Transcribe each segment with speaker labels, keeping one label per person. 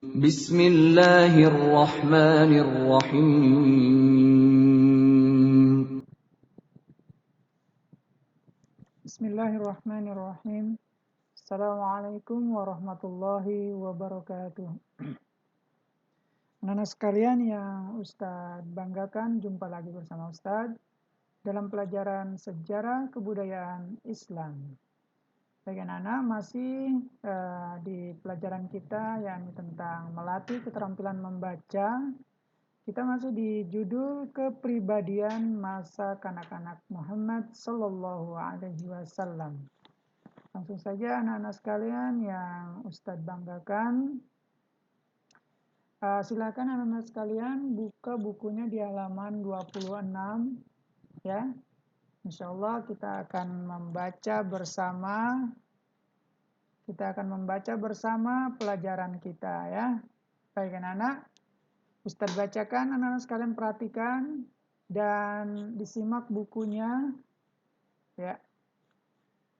Speaker 1: Bismillahirrahmanirrahim.
Speaker 2: Bismillahirrahmanirrahim. Assalamualaikum warahmatullahi wabarakatuh. Anak-anak sekalian yang Ustadz banggakan, jumpa lagi bersama Ustadz dalam pelajaran sejarah kebudayaan Islam. Baik anak-anak, masih di pelajaran kita yang tentang melatih keterampilan membaca. Kita masih di judul kepribadian masa kanak-kanak Muhammad Sallallahu Alaihi Wasallam. Langsung saja anak-anak sekalian yang Ustadz banggakan, silakan anak-anak sekalian buka bukunya di halaman 26 ya. Insya Allah kita akan membaca bersama pelajaran kita ya. Baik anak-anak, Ustadz bacakan, anak-anak sekalian perhatikan dan disimak bukunya ya.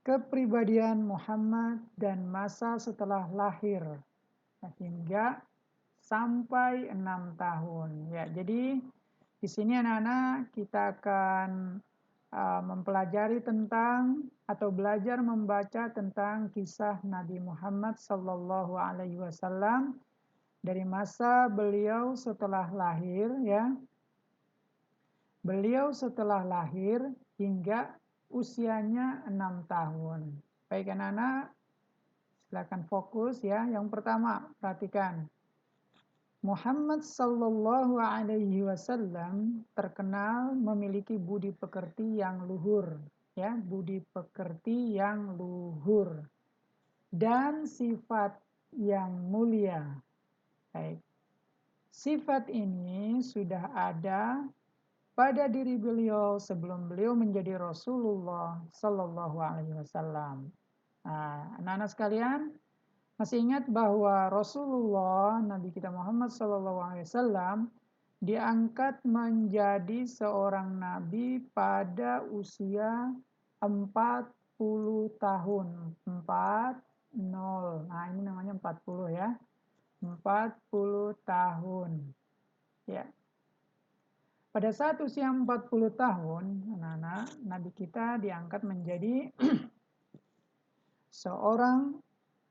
Speaker 2: Kepribadian Muhammad dan masa setelah lahir hingga sampai 6 tahun ya. Jadi di sini anak-anak kita akan mempelajari tentang atau belajar membaca tentang kisah Nabi Muhammad Sallallahu Alaihi Wasallam dari masa beliau setelah lahir ya. Beliau setelah lahir hingga usianya 6 tahun. Baik anak-anak, silakan fokus ya. Yang pertama, perhatikan. Muhammad sallallahu alaihi wasallam terkenal memiliki budi pekerti yang luhur, ya, budi pekerti yang luhur dan sifat yang mulia. Baik. Sifat ini sudah ada pada diri beliau sebelum beliau menjadi Rasulullah sallallahu alaihi wasallam. Nah, anak-anak sekalian, masih ingat bahwa Rasulullah Nabi kita Muhammad SAW diangkat menjadi seorang nabi pada usia 40 tahun. 40. Nah, ini namanya 40 ya. 40 tahun. Ya. Pada saat usia 40 tahun, anak-anak, nabi kita diangkat menjadi seorang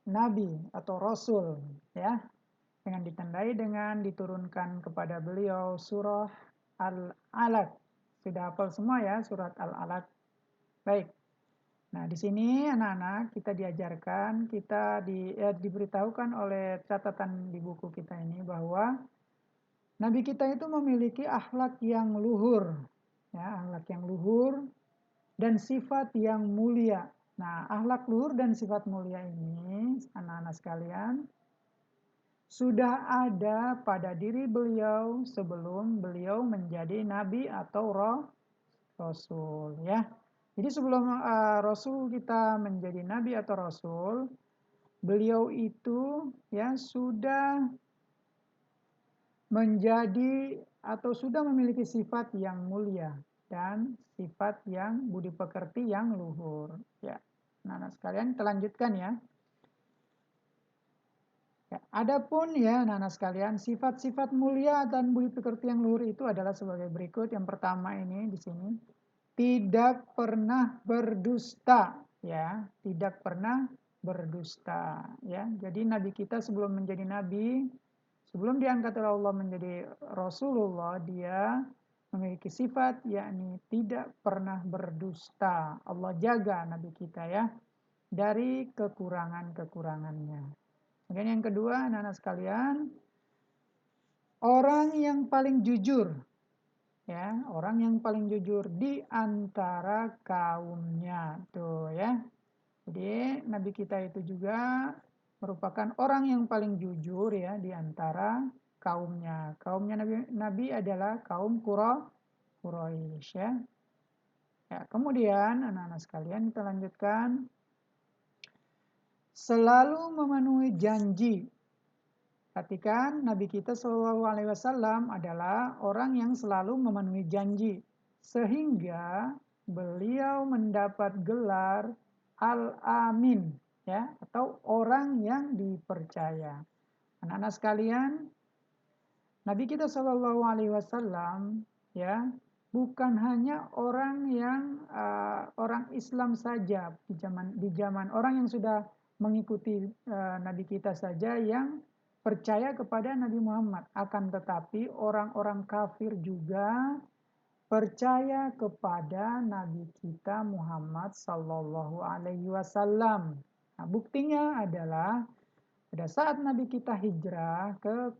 Speaker 2: nabi atau rasul ya, dengan ditandai dengan diturunkan kepada beliau surah Al-Alaq. Sudah hafal semua ya surat Al-Alaq. Baik. Nah, di sini anak-anak kita diajarkan, diberitahukan oleh catatan di buku kita ini bahwa nabi kita itu memiliki akhlak yang luhur ya, akhlak yang luhur dan sifat yang mulia. Nah, akhlak luhur dan sifat mulia ini, anak-anak sekalian, sudah ada pada diri beliau sebelum beliau menjadi nabi atau rasul ya. Jadi sebelum Rasul kita menjadi nabi atau rasul, beliau itu ya sudah menjadi atau sudah memiliki sifat yang mulia dan sifat yang budi pekerti yang luhur ya. Nah, sekalian kita lanjutkan ya. Ya, adapun ya anak-anak sekalian, sifat-sifat mulia dan budi pekerti yang luhur itu adalah sebagai berikut. Yang pertama ini di sini, tidak pernah berdusta ya, tidak pernah berdusta ya. Jadi nabi kita sebelum menjadi nabi, sebelum diangkat oleh Allah menjadi Rasulullah, dia memiliki sifat yakni tidak pernah berdusta. Allah jaga nabi kita ya dari kekurangan-kekurangannya. Kemudian yang kedua, anak-anak sekalian, orang yang paling jujur ya, orang yang paling jujur di antara kaumnya tuh ya. Jadi nabi kita itu juga merupakan orang yang paling jujur ya di antara kaumnya. Kaumnya nabi adalah kaum Quraisy ya. Ya, kemudian anak-anak sekalian kita lanjutkan, selalu memenuhi janji. Perhatikan, Nabi kita SAW adalah orang yang selalu memenuhi janji. Sehingga beliau mendapat gelar Al-Amin ya, atau orang yang dipercaya. Anak-anak sekalian, Nabi kita Shallallahu Alaihi Wasallam ya bukan hanya orang yang orang Islam saja di zaman orang yang sudah mengikuti Nabi kita saja yang percaya kepada Nabi Muhammad, akan tetapi orang-orang kafir juga percaya kepada Nabi kita Muhammad Sallallahu Alaihi Wasallam. Nah, buktinya adalah pada saat Nabi kita hijrah ke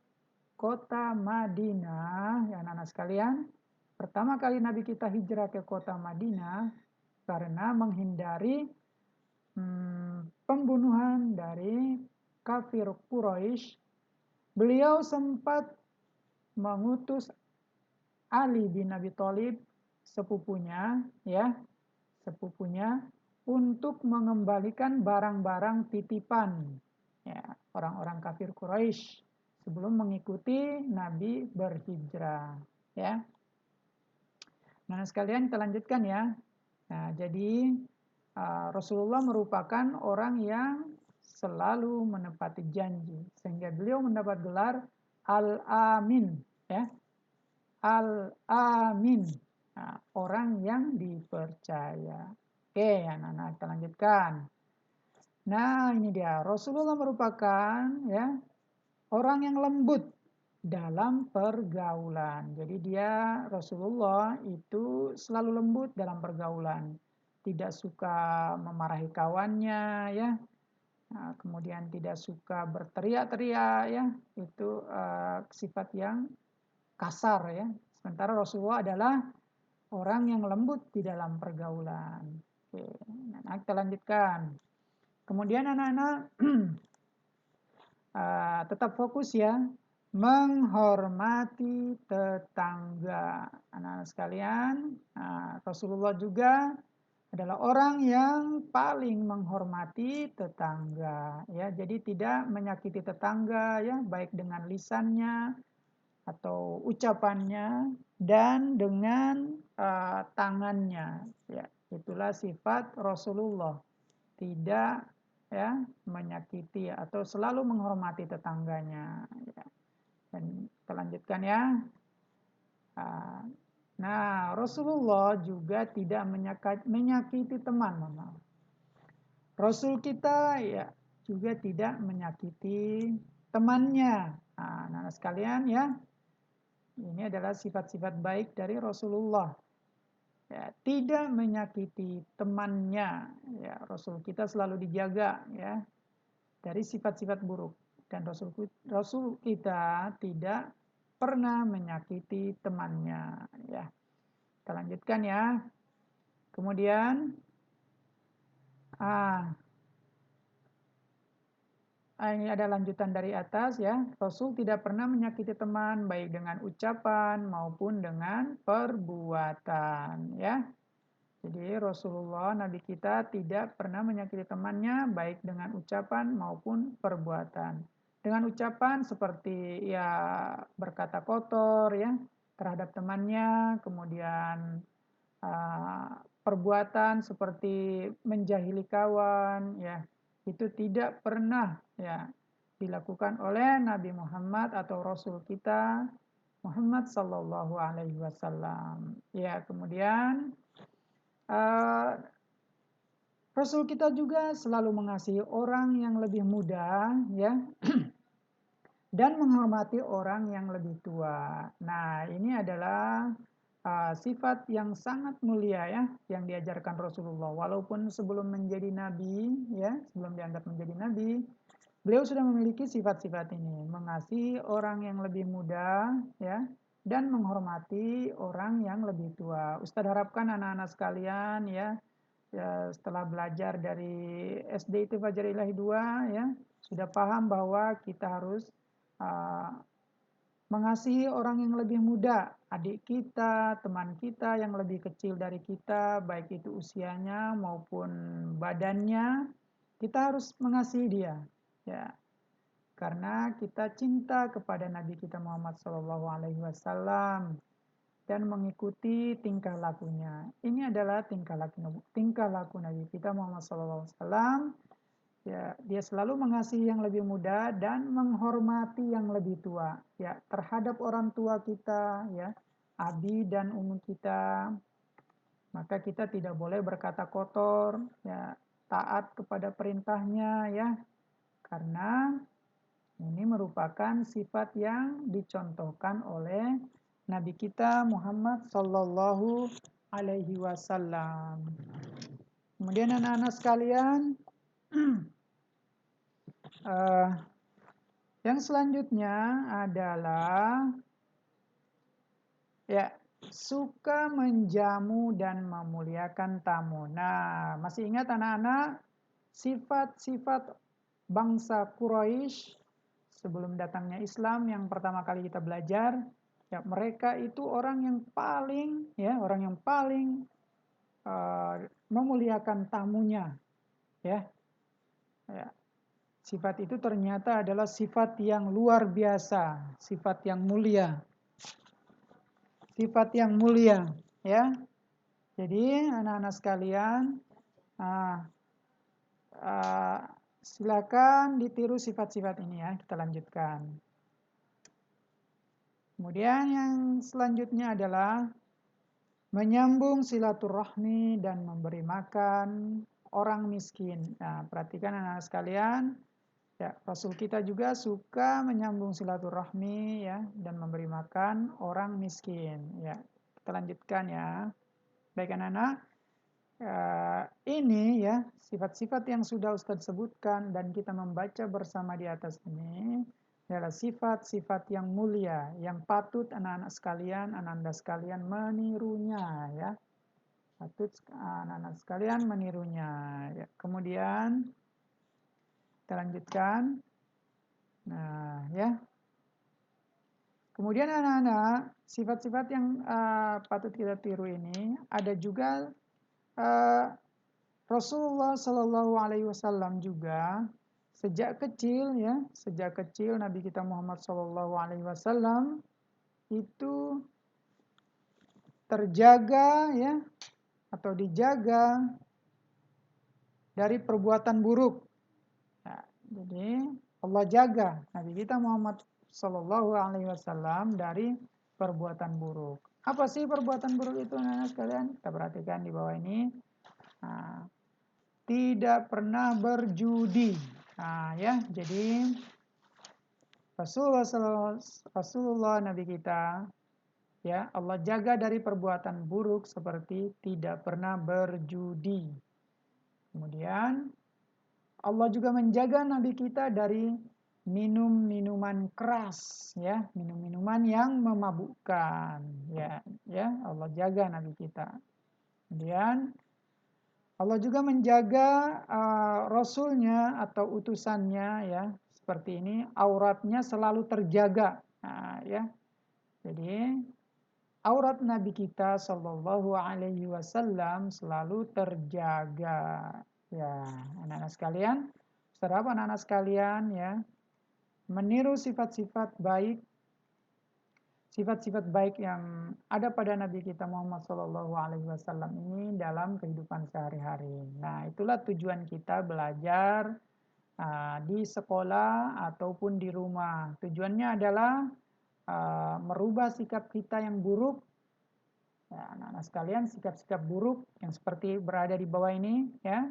Speaker 2: kota Madinah, ya anak-anak sekalian, pertama kali Nabi kita hijrah ke kota Madinah karena menghindari pembunuhan dari kafir Quraisy. Beliau sempat mengutus Ali bin Abi Thalib, sepupunya, untuk mengembalikan barang-barang titipan, ya, orang-orang kafir Quraisy sebelum mengikuti Nabi berhijrah, ya. Nah, sekalian kita lanjutkan ya. Nah, jadi Rasulullah merupakan orang yang selalu menepati janji, sehingga beliau mendapat gelar Al-Amin, ya. Al-Amin, nah, orang yang dipercaya. Oke, anak-anak kita lanjutkan. Nah, ini dia, Rasulullah merupakan ya orang yang lembut dalam pergaulan. Jadi dia, Rasulullah itu selalu lembut dalam pergaulan, tidak suka memarahi kawannya, ya. Nah, kemudian tidak suka berteriak-teriak, ya. Itu sifat yang kasar, ya. Sementara Rasulullah adalah orang yang lembut di dalam pergaulan. Oke, nah, kita lanjutkan. Kemudian anak-anak tetap fokus ya, menghormati tetangga. Anak-anak sekalian, Rasulullah juga adalah orang yang paling menghormati tetangga, ya. Jadi tidak menyakiti tetangga, ya, baik dengan lisannya atau ucapannya dan dengan tangannya, ya. Itulah sifat Rasulullah, tidak ya menyakiti atau selalu menghormati tetangganya, ya. Dan kita lanjutkan ya. Nah, Rasulullah juga tidak menyakiti teman, Mama. Rasul kita ya juga tidak menyakiti temannya. Nah, sekalian ya, ini adalah sifat-sifat baik dari Rasulullah. Ya, tidak menyakiti temannya, ya. Rasul kita selalu dijaga ya dari sifat-sifat buruk, dan Rasul kita tidak pernah menyakiti temannya, ya. Kita lanjutkan ya. Kemudian ini ada lanjutan dari atas ya. Rasul tidak pernah menyakiti teman baik dengan ucapan maupun dengan perbuatan, ya. Jadi Rasulullah, Nabi kita, tidak pernah menyakiti temannya baik dengan ucapan maupun perbuatan. Dengan ucapan seperti ya berkata kotor ya terhadap temannya, kemudian perbuatan seperti menjahili kawan, ya, itu tidak pernah ya dilakukan oleh Nabi Muhammad atau Rasul kita Muhammad Sallallahu Alaihi Wasallam. Ya, kemudian Rasul kita juga selalu mengasihi orang yang lebih muda, ya, dan menghormati orang yang lebih tua. Nah, ini adalah sifat yang sangat mulia ya, yang diajarkan Rasulullah. Walaupun sebelum menjadi nabi, ya, sebelum dianggap menjadi nabi, beliau sudah memiliki sifat-sifat ini, mengasihi orang yang lebih muda, ya, dan menghormati orang yang lebih tua. Ustadz harapkan anak-anak sekalian ya, setelah belajar dari SD itu Fajar Ilahi 2 ya, sudah paham bahwa kita harus mengasihi orang yang lebih muda, adik kita, teman kita yang lebih kecil dari kita, baik itu usianya maupun badannya, kita harus mengasihi dia, ya. Karena kita cinta kepada Nabi kita Muhammad SAW dan mengikuti tingkah lakunya. Ini adalah tingkah laku Nabi kita Muhammad SAW Ya, dia selalu mengasihi yang lebih muda dan menghormati yang lebih tua. Ya, terhadap orang tua kita, ya, abi dan umi kita, maka kita tidak boleh berkata kotor, ya, taat kepada perintahnya, ya, karena ini merupakan sifat yang dicontohkan oleh Nabi kita Muhammad Sallallahu Alaihi Wasallam. Kemudian anak-anak sekalian, yang selanjutnya adalah ya suka menjamu dan memuliakan tamu. Nah, masih ingat anak-anak sifat-sifat bangsa Quraisy sebelum datangnya Islam yang pertama kali kita belajar? Ya, mereka itu orang yang paling memuliakan tamunya, ya. Ya. Sifat itu ternyata adalah sifat yang luar biasa, sifat yang mulia. Sifat yang mulia, ya. Jadi anak-anak sekalian, silakan ditiru sifat-sifat ini ya. Kita lanjutkan. Kemudian yang selanjutnya adalah menyambung silaturahmi dan memberi makan orang miskin. Nah, perhatikan anak-anak sekalian, ya, Rasul kita juga suka menyambung silaturahmi ya dan memberi makan orang miskin. Ya, kita lanjutkan ya. Baik anak-anak, ini ya sifat-sifat yang sudah Ustadz sebutkan dan kita membaca bersama di atas ini adalah sifat-sifat yang mulia yang patut anak-anak sekalian, anda sekalian menirunya ya. Patut anak-anak sekalian menirunya ya. Kemudian kita lanjutkan. Nah, ya. Kemudian anak-anak, sifat-sifat yang patut kita tiru ini ada juga Rasulullah Shallallahu Alaihi Wasallam juga sejak kecil Nabi kita Muhammad Shallallahu Alaihi Wasallam itu terjaga ya atau dijaga dari perbuatan buruk. Nah, jadi Allah jaga Nabi kita Muhammad Shallallahu Alaihi Wasallam dari perbuatan buruk. Apa sih perbuatan buruk itu anak-anak sekalian? Kita perhatikan di bawah ini. Nah, tidak pernah berjudi. Nah, ya, jadi Rasulullah Nabi kita ya Allah jaga dari perbuatan buruk seperti tidak pernah berjudi. Kemudian Allah juga menjaga Nabi kita dari minum minuman keras ya, minum minuman yang memabukkan ya Allah jaga Nabi kita. Kemudian Allah juga menjaga Rasulnya atau utusannya ya seperti ini auratnya selalu terjaga. Nah, ya. Jadi aurat Nabi kita Shallallahu Alaihi Wasallam selalu terjaga. Ya, anak-anak sekalian, serap anak-anak sekalian ya, meniru sifat-sifat baik yang ada pada Nabi kita Muhammad Shallallahu Alaihi Wasallam ini dalam kehidupan sehari-hari. Nah, itulah tujuan kita belajar di sekolah ataupun di rumah. Tujuannya adalah merubah sikap kita yang buruk. Ya, anak-anak sekalian, sikap-sikap buruk yang seperti berada di bawah ini, ya,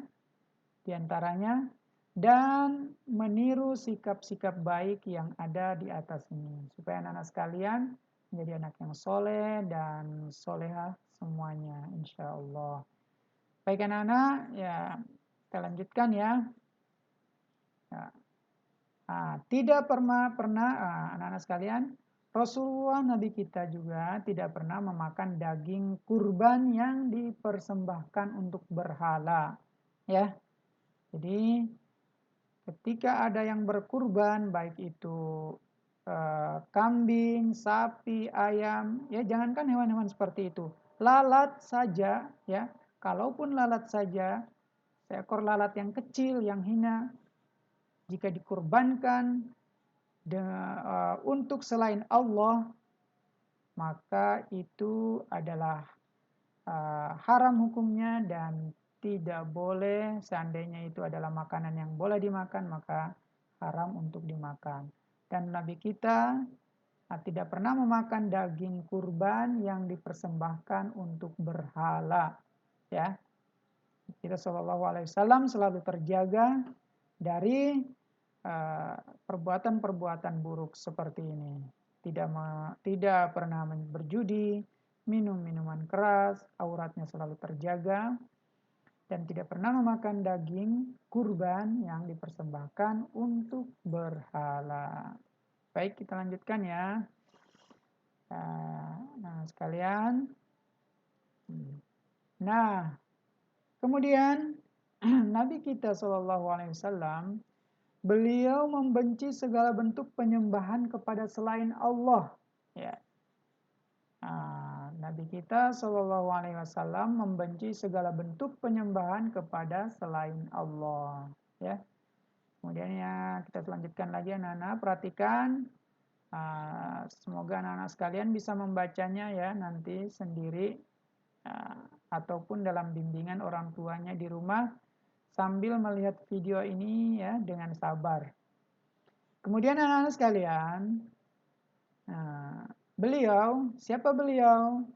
Speaker 2: diantaranya, dan meniru sikap-sikap baik yang ada di atas ini, supaya anak-anak sekalian menjadi anak yang soleh dan solehah semuanya, insya Allah. Baik anak-anak, ya kita lanjutkan ya. Tidak pernah anak-anak sekalian, Rasulullah Nabi kita juga tidak pernah memakan daging kurban yang dipersembahkan untuk berhala. Ya, jadi ketika ada yang berkurban, baik itu kambing, sapi, ayam, ya jangankan hewan-hewan seperti itu, lalat saja, ya, kalaupun lalat saja, seekor lalat yang kecil, yang hina, jika dikurbankan untuk selain Allah, maka itu adalah haram hukumnya dan tidak boleh, seandainya itu adalah makanan yang boleh dimakan, maka haram untuk dimakan. Dan Nabi kita tidak pernah memakan daging kurban yang dipersembahkan untuk berhala. Ya, kita Shallallahu Alaihi Wasallam selalu terjaga dari perbuatan-perbuatan buruk seperti ini. Tidak pernah berjudi, minum minuman keras, auratnya selalu terjaga, dan tidak pernah memakan daging kurban yang dipersembahkan untuk berhala. Baik, kita lanjutkan ya. Nah, sekalian. Nah, kemudian Nabi kita Shallallahu Alaihi Wasallam, beliau membenci segala bentuk penyembahan kepada selain Allah. Ya. Nabi kita Shallallahu Alaihi Wasallam membenci segala bentuk penyembahan kepada selain Allah. Ya. Kemudian ya kita lanjutkan lagi anak-anak, perhatikan. Semoga anak-anak sekalian bisa membacanya ya nanti sendiri ataupun dalam bimbingan orang tuanya di rumah sambil melihat video ini ya dengan sabar. Kemudian anak-anak sekalian, siapa beliau?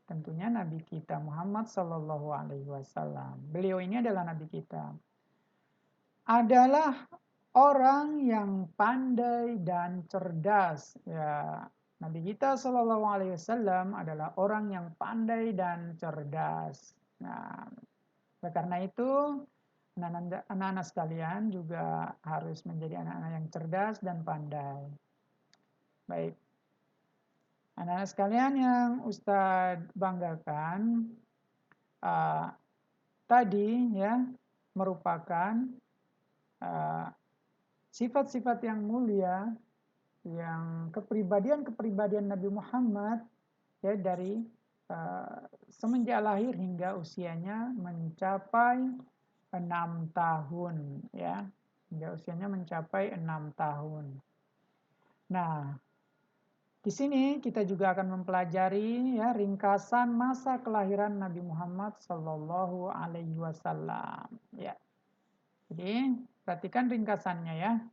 Speaker 2: Tentunya Nabi kita Muhammad Sallallahu Alaihi Wasallam. Beliau ini adalah Nabi kita. Adalah orang yang pandai dan cerdas. Ya, Nabi kita Sallallahu Alaihi Wasallam adalah orang yang pandai dan cerdas. Nah, karena itu anak-anak sekalian juga harus menjadi anak-anak yang cerdas dan pandai. Baik, anak-anak sekalian yang Ustadz banggakan, tadi ya merupakan sifat-sifat yang mulia, yang kepribadian Nabi Muhammad ya dari semenjak lahir hingga usianya mencapai 6 tahun ya. Hingga usianya mencapai 6 tahun. Nah, di sini kita juga akan mempelajari ya ringkasan masa kelahiran Nabi Muhammad Sallallahu Alaihi Wasallam. Ya, jadi perhatikan ringkasannya ya.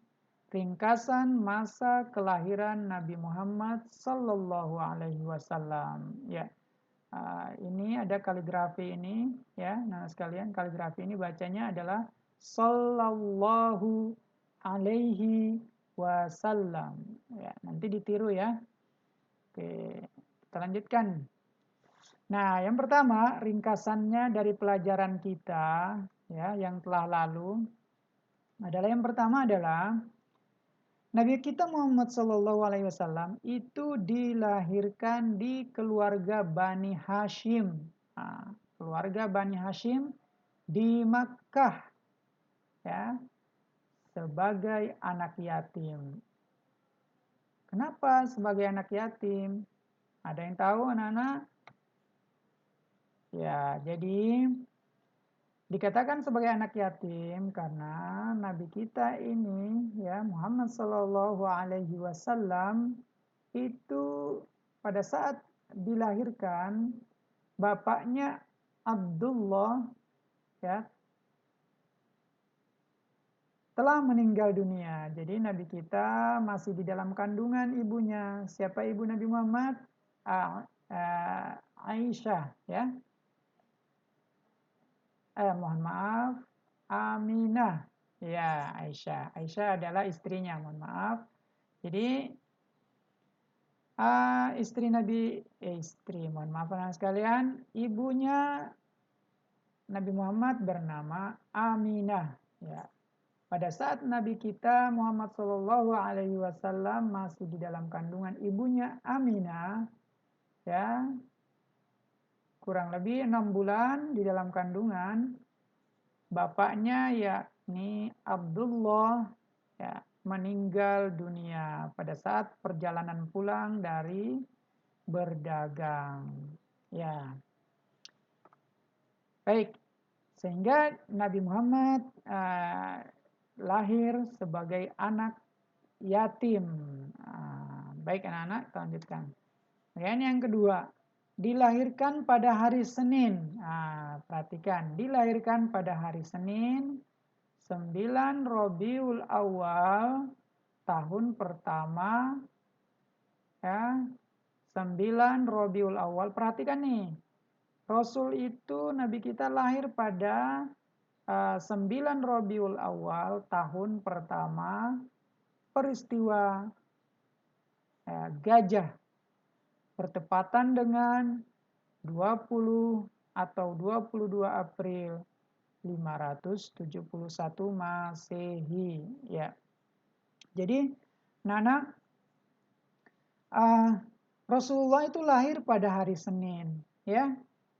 Speaker 2: Ringkasan masa kelahiran Nabi Muhammad Sallallahu Alaihi Wasallam. Ya, ini ada kaligrafi ini ya. Nah sekalian, kaligrafi ini bacanya adalah Sallallahu Alaihi Wasallam. Ya, nanti ditiru ya. Oke, kita lanjutkan. Nah, yang pertama ringkasannya dari pelajaran kita ya yang telah lalu adalah yang pertama adalah Nabi kita Muhammad Shallallahu Alaihi Wasallam itu dilahirkan di keluarga Bani Hashim. Nah, keluarga Bani Hashim di Makkah ya sebagai anak yatim. Kenapa sebagai anak yatim? Ada yang tahu anak-anak? Ya, jadi dikatakan sebagai anak yatim karena Nabi kita ini ya Muhammad Sallallahu Alaihi Wasallam itu pada saat dilahirkan bapaknya Abdullah ya telah meninggal dunia. Jadi Nabi kita masih di dalam kandungan ibunya. Siapa ibu Nabi Muhammad? Aisyah ya. Mohon maaf, Aminah. Ya, Aisyah. Aisyah adalah istrinya, mohon maaf. Jadi mohon maaf anak sekalian, ibunya Nabi Muhammad bernama Aminah. Ya. Pada saat Nabi kita Muhammad Shallallahu Alaihi Wasallam masih di dalam kandungan ibunya Aminah, ya kurang lebih 6 bulan di dalam kandungan, bapaknya yakni Abdullah ya meninggal dunia pada saat perjalanan pulang dari berdagang. Ya. Baik. Sehingga Nabi Muhammad lahir sebagai anak yatim. Baik anak-anak, kita lanjutkan. Kemudian yang kedua, dilahirkan pada hari Senin. Nah, perhatikan, dilahirkan pada hari Senin, 9 Rabiul Awal, tahun pertama, ya, 9 Rabiul Awal. Perhatikan nih, Rasul itu, Nabi kita lahir pada 9 Rabiul Awal, tahun pertama, peristiwa gajah bertepatan dengan 20 atau 22 April 571 Masehi, ya. Jadi Nana, Rasulullah itu lahir pada hari Senin, ya.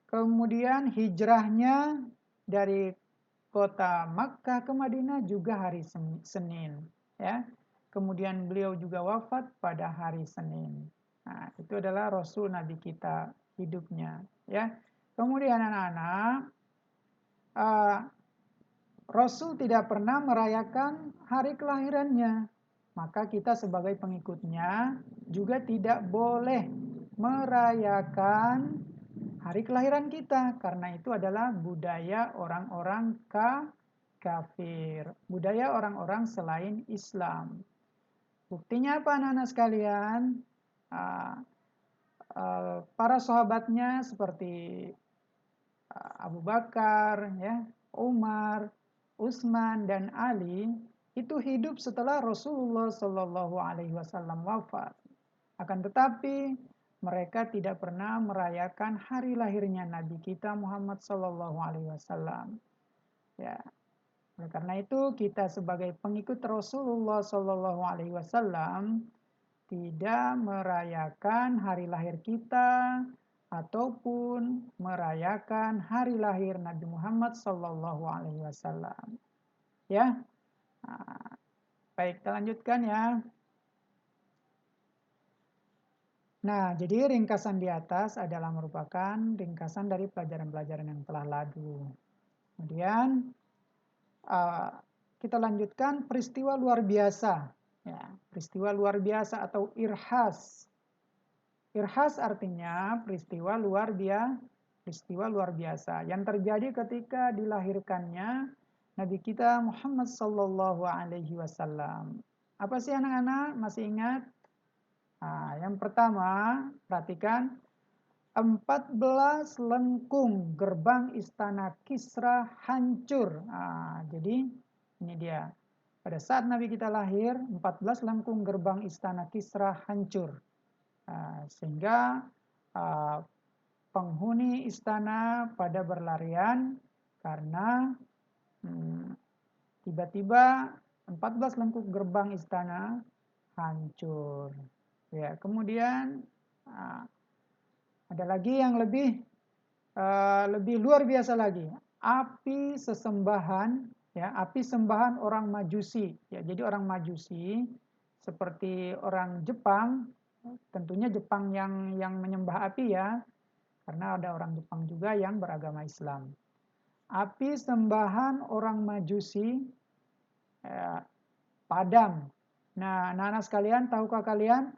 Speaker 2: Kemudian hijrahnya dari kota Makkah ke Madinah juga hari Senin, ya. Kemudian beliau juga wafat pada hari Senin. Nah, itu adalah Rasul Nabi kita hidupnya, ya. Kemudian anak-anak, Rasul tidak pernah merayakan hari kelahirannya. Maka kita sebagai pengikutnya juga tidak boleh merayakan hari kelahiran kita, karena itu adalah budaya orang-orang kafir, budaya orang-orang selain Islam. Buktinya apa anak-anak sekalian? Para sahabatnya seperti Abu Bakar, ya, Umar, Utsman dan Ali itu hidup setelah Rasulullah Shallallahu Alaihi Wasallam wafat. Akan tetapi mereka tidak pernah merayakan hari lahirnya Nabi kita Muhammad Shallallahu Alaihi Wasallam. Ya, oleh karena itu kita sebagai pengikut Rasulullah Shallallahu Alaihi Wasallam tidak merayakan hari lahir kita ataupun merayakan hari lahir Nabi Muhammad Sallallahu Alaihi Wasallam. Ya, baik, kita lanjutkan ya. Nah, jadi ringkasan di atas adalah merupakan ringkasan dari pelajaran-pelajaran yang telah lalu. Kemudian kita lanjutkan peristiwa luar biasa. Ya, peristiwa luar biasa atau irhas. Irhas artinya peristiwa luar biasa yang terjadi ketika dilahirkannya Nabi kita Muhammad Sallallahu Alaihi Wasallam. Apa sih anak-anak? Masih ingat? Nah, yang pertama, perhatikan 14 lengkung gerbang istana Kisra hancur. Nah, jadi ini dia. Pada saat Nabi kita lahir, 14 lengkung gerbang istana Kisra hancur. Sehingga penghuni istana pada berlarian karena tiba-tiba 14 lengkung gerbang istana hancur. Ya, kemudian ada lagi yang lebih luar biasa lagi, api sesembahan, ya, api sembahan orang Majusi. Ya, jadi orang Majusi seperti orang Jepang. Tentunya Jepang yang menyembah api ya, karena ada orang Jepang juga yang beragama Islam. Api sembahan orang Majusi padam. Nah, anak-anak sekalian, tahukah kalian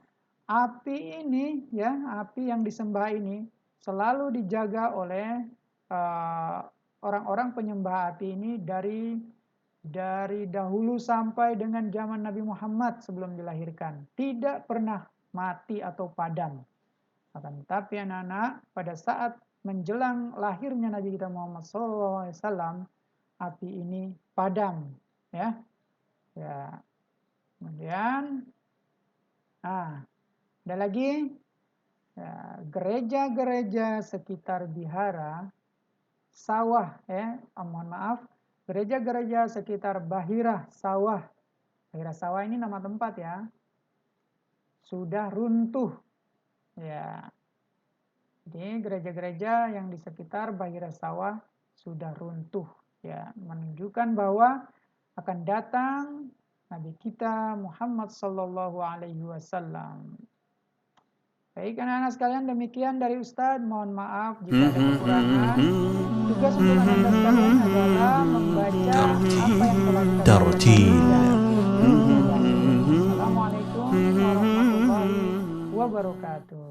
Speaker 2: api ini, ya, api yang disembah ini selalu dijaga oleh orang-orang penyembah api ini dari dahulu sampai dengan zaman Nabi Muhammad sebelum dilahirkan. Tidak pernah mati atau padam. Akan tetapi anak-anak, pada saat menjelang lahirnya Nabi kita Muhammad SAW, api ini padam, ya. Ya. Kemudian, ada lagi gereja-gereja sekitar Bihara, sawah, ya, mohon maaf, gereja-gereja sekitar Bahirah Sawah. Bahirah Sawah ini nama tempat ya. Sudah runtuh. Ya. Jadi gereja-gereja yang di sekitar Bahirah Sawah sudah runtuh, ya, menunjukkan bahwa akan datang Nabi kita Muhammad Sallallahu Alaihi Wasallam. Baik anak-anak sekalian, demikian dari Ustadz. Mohon maaf jika ada kekurangan. Tugas untuk anak-anak sekalian adalah membaca apa yang telah kita baca. Assalamualaikum warahmatullahi wabarakatuh.